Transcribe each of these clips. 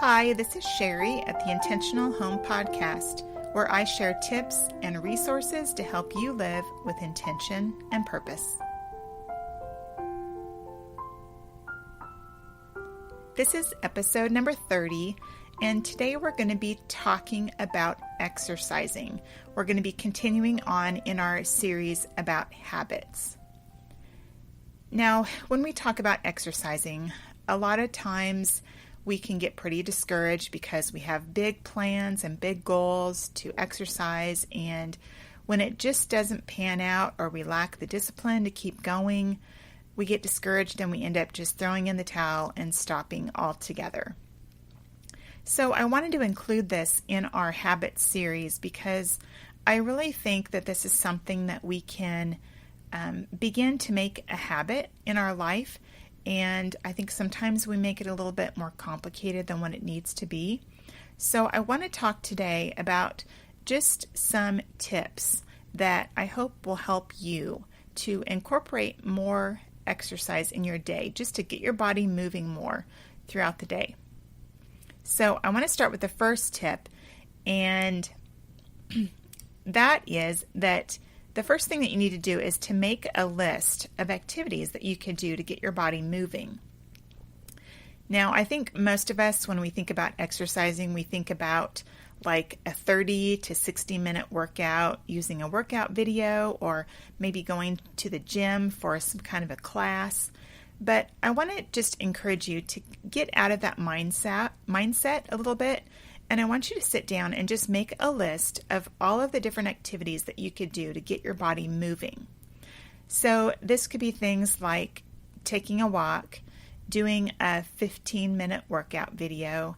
Hi, this is Sherry at the Intentional Home Podcast, where I share tips and resources to help you live with intention and purpose. This is episode number 30, and today we're going to be talking about exercising. We're going to be continuing on in our series about habits. Now, when we talk about exercising, a lot of times we can get pretty discouraged because we have big plans and big goals to exercise, and when it just doesn't pan out or we lack the discipline to keep going, we get discouraged and we end up just throwing in the towel and stopping altogether. So I wanted to include this in our habits series because I really think that this is something that we can begin to make a habit in our life. And I think sometimes we make it a little bit more complicated than what it needs to be. So I want to talk today about just some tips that I hope will help you to incorporate more exercise in your day, just to get your body moving more throughout the day. So I want to start with the first tip, and that is that the first thing that you need to do is to make a list of activities that you can do to get your body moving. Now, I think most of us, when we think about exercising, we think about like a 30 to 60 minute workout using a workout video, or maybe going to the gym for some kind of a class. But I want to just encourage you to get out of that mindset a little bit. And I want you to sit down and just make a list of all of the different activities that you could do to get your body moving. So this could be things like taking a walk, doing a 15-minute workout video,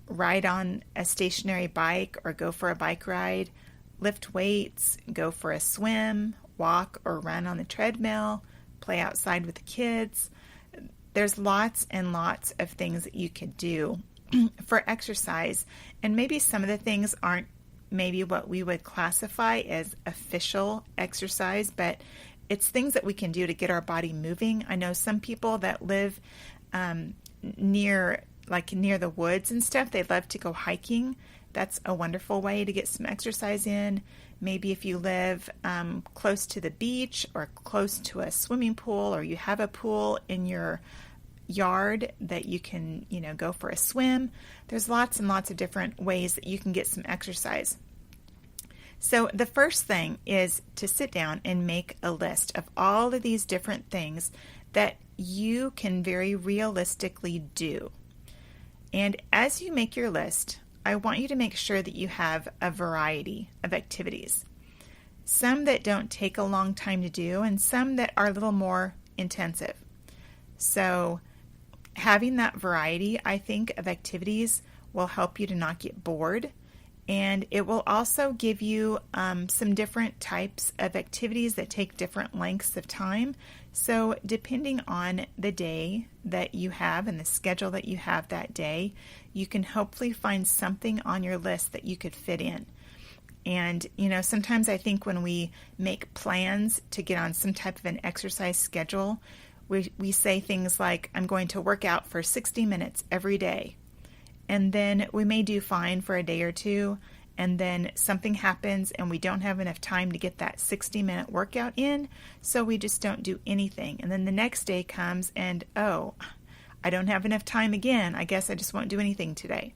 ride on a stationary bike or go for a bike ride, lift weights, go for a swim, walk or run on the treadmill, play outside with the kids. There's lots and lots of things that you could do for exercise, and maybe some of the things aren't maybe what we would classify as official exercise, but it's things that we can do to get our body moving. I know some people that live near the woods and stuff, they love to go hiking. That's a wonderful way to get some exercise in. Maybe if you live close to the beach or close to a swimming pool, or you have a pool in your yard that you can, go for a swim. There's lots and lots of different ways that you can get some exercise. So the first thing is to sit down and make a list of all of these different things that you can very realistically do. And as you make your list, I want you to make sure that you have a variety of activities. Some that don't take a long time to do, and some that are a little more intensive. So having that variety, I think, of activities will help you to not get bored, and it will also give you some different types of activities that take different lengths of time. So depending on the day that you have and the schedule that you have that day, you can hopefully find something on your list that you could fit in. And, sometimes I think when we make plans to get on some type of an exercise schedule, we say things like, I'm going to work out for 60 minutes every day. And then we may do fine for a day or two, and then something happens and we don't have enough time to get that 60-minute workout in, so we just don't do anything. And then the next day comes and, I don't have enough time again. I guess I just won't do anything today.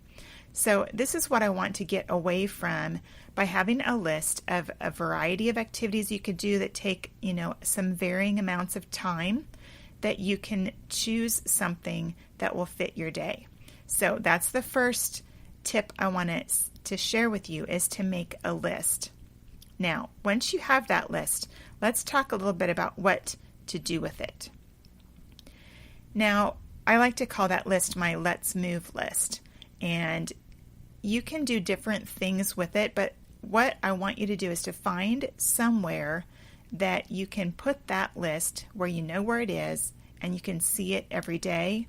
So this is what I want to get away from by having a list of a variety of activities you could do that take, some varying amounts of time, that you can choose something that will fit your day. So that's the first tip I want to share with you, is to make a list. Now, once you have that list, let's talk a little bit about what to do with it. Now, I like to call that list my Let's Move list. And you can do different things with it, but what I want you to do is to find somewhere that you can put that list where you know where it is and you can see it every day.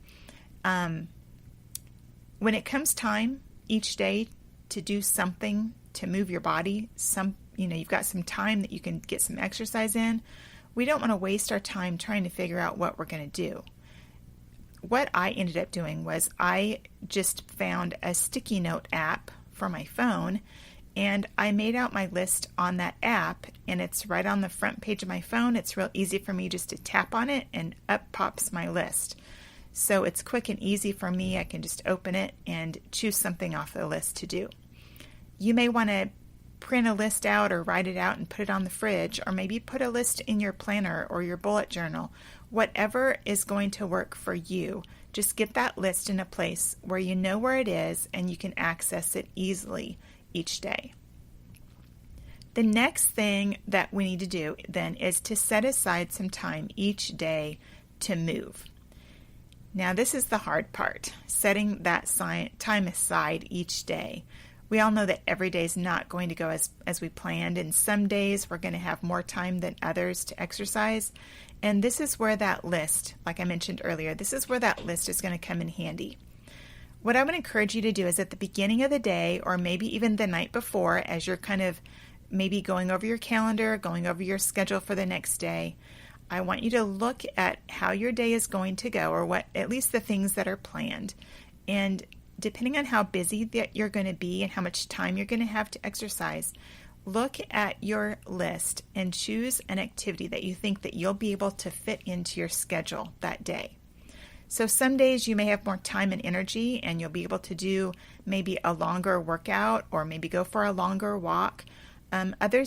When it comes time each day to do something to move your body, you've got some time that you can get some exercise in, we don't want to waste our time trying to figure out what we're going to do. what I ended up doing was I just found a sticky note app for my phone, and I made out my list on that app, and it's right on the front page of my phone. It's real easy for me just to tap on it, and up pops my list. So it's quick and easy for me. I can just open it and choose something off the list to do. You may want to print a list out or write it out and put it on the fridge, or maybe put a list in your planner or your bullet journal. Whatever is going to work for you, just get that list in a place where you know where it is and you can access it easily each day. The next thing that we need to do then is to set aside some time each day to move. Now, this is the hard part, setting that time aside each day. We all know that every day is not going to go as we planned, and some days we're going to have more time than others to exercise. And this is where that list, like I mentioned earlier, this is where that list is going to come in handy. What I would encourage you to do is at the beginning of the day, or maybe even the night before, as you're kind of maybe going over your calendar, going over your schedule for the next day, I want you to look at how your day is going to go, or what, at least the things that are planned. And depending on how busy that you're going to be and how much time you're going to have to exercise, look at your list and choose an activity that you think that you'll be able to fit into your schedule that day. So some days you may have more time and energy, and you'll be able to do maybe a longer workout or maybe go for a longer walk. Other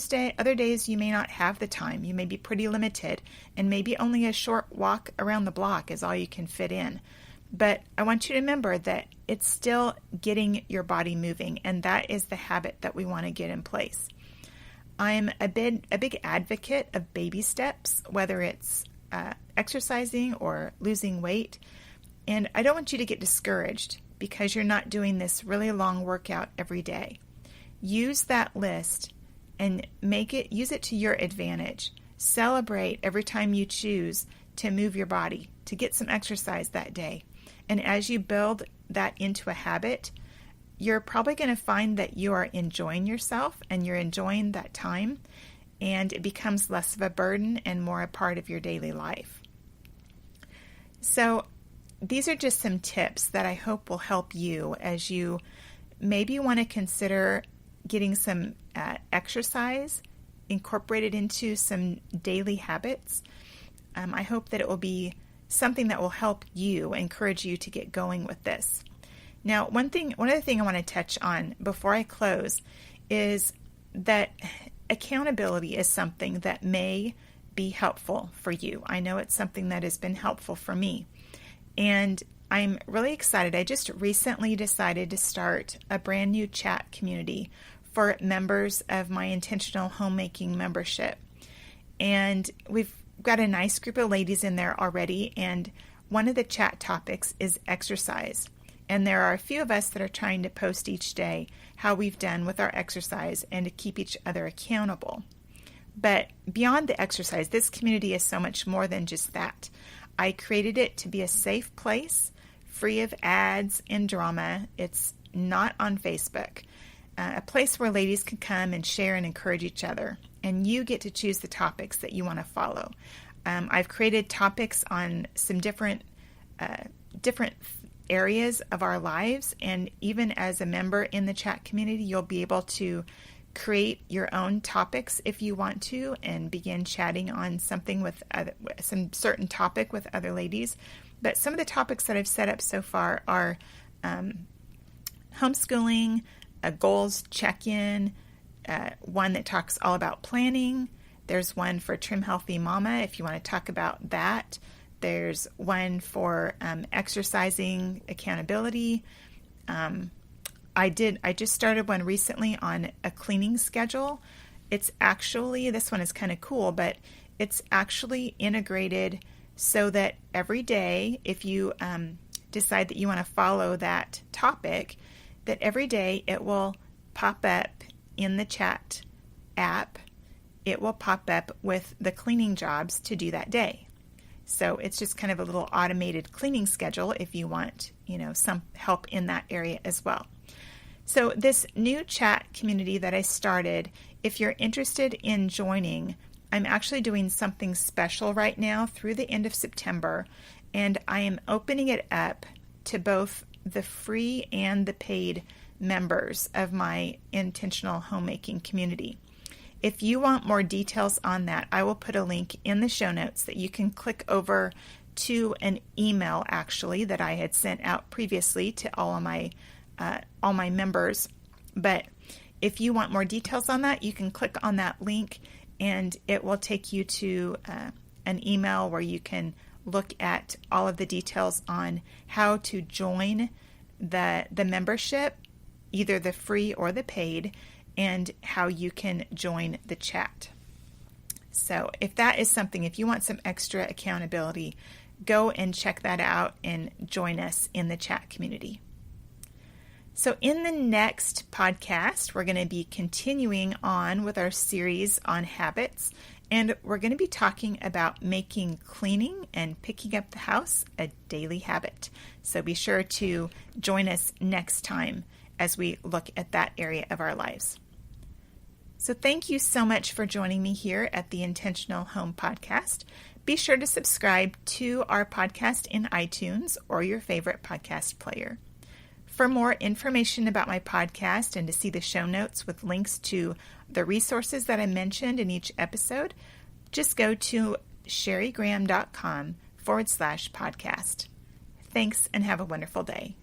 days you may not have the time. You may be pretty limited, and maybe only a short walk around the block is all you can fit in. But I want you to remember that it's still getting your body moving, and that is the habit that we want to get in place. I'm a big advocate of baby steps, whether it's exercising or losing weight. And I don't want you to get discouraged because you're not doing this really long workout every day. Use that list and use it to your advantage. Celebrate every time you choose to move your body, to get some exercise that day. And as you build that into a habit, you're probably going to find that you are enjoying yourself and you're enjoying that time, and it becomes less of a burden and more a part of your daily life. So these are just some tips that I hope will help you as you maybe want to consider getting some exercise incorporated into some daily habits. I hope that it will be something that will help you, encourage you to get going with this. Now, one other thing I want to touch on before I close is that accountability is something that may be helpful for you. I know it's something that has been helpful for me. And I'm really excited. I just recently decided to start a brand new chat community for members of my Intentional Homemaking membership. And we've got a nice group of ladies in there already, and one of the chat topics is exercise. And there are a few of us that are trying to post each day how we've done with our exercise and to keep each other accountable. But beyond the exercise, this community is so much more than just that. I created it to be a safe place, free of ads and drama. It's not on Facebook. A place where ladies can come and share and encourage each other. And you get to choose the topics that you want to follow. I've created topics on some different areas of our lives. And even as a member in the chat community, you'll be able to create your own topics if you want to, and begin chatting on something with some certain topic with other ladies. But some of the topics that I've set up so far are homeschooling, a goals check-in, one that talks all about planning. There's one for Trim Healthy Mama if you want to talk about that. There's one for exercising accountability. I just started one recently on a cleaning schedule. This one is kind of cool, but it's actually integrated so that every day, if you decide that you want to follow that topic, that every day it will pop up in the chat app. It will pop up with the cleaning jobs to do that day. So it's just kind of a little automated cleaning schedule if you want, some help in that area as well. So this new chat community that I started, if you're interested in joining, I'm actually doing something special right now through the end of September. and I am opening it up to both the free and the paid members of my intentional homemaking community. If you want more details on that, I will put a link in the show notes that you can click over to an email actually that I had sent out previously to all my members. But if you want more details on that, you can click on that link and it will take you to an email where you can look at all of the details on how to join the membership, either the free or the paid, and how you can join the chat. So if that is something, if you want some extra accountability, go and check that out and join us in the chat community. So in the next podcast, we're going to be continuing on with our series on habits, and we're going to be talking about making cleaning and picking up the house a daily habit. So be sure to join us next time as we look at that area of our lives. So thank you so much for joining me here at the Intentional Home Podcast. Be sure to subscribe to our podcast in iTunes or your favorite podcast player. For more information about my podcast and to see the show notes with links to the resources that I mentioned in each episode, just go to sherrygraham.com/podcast. Thanks and have a wonderful day.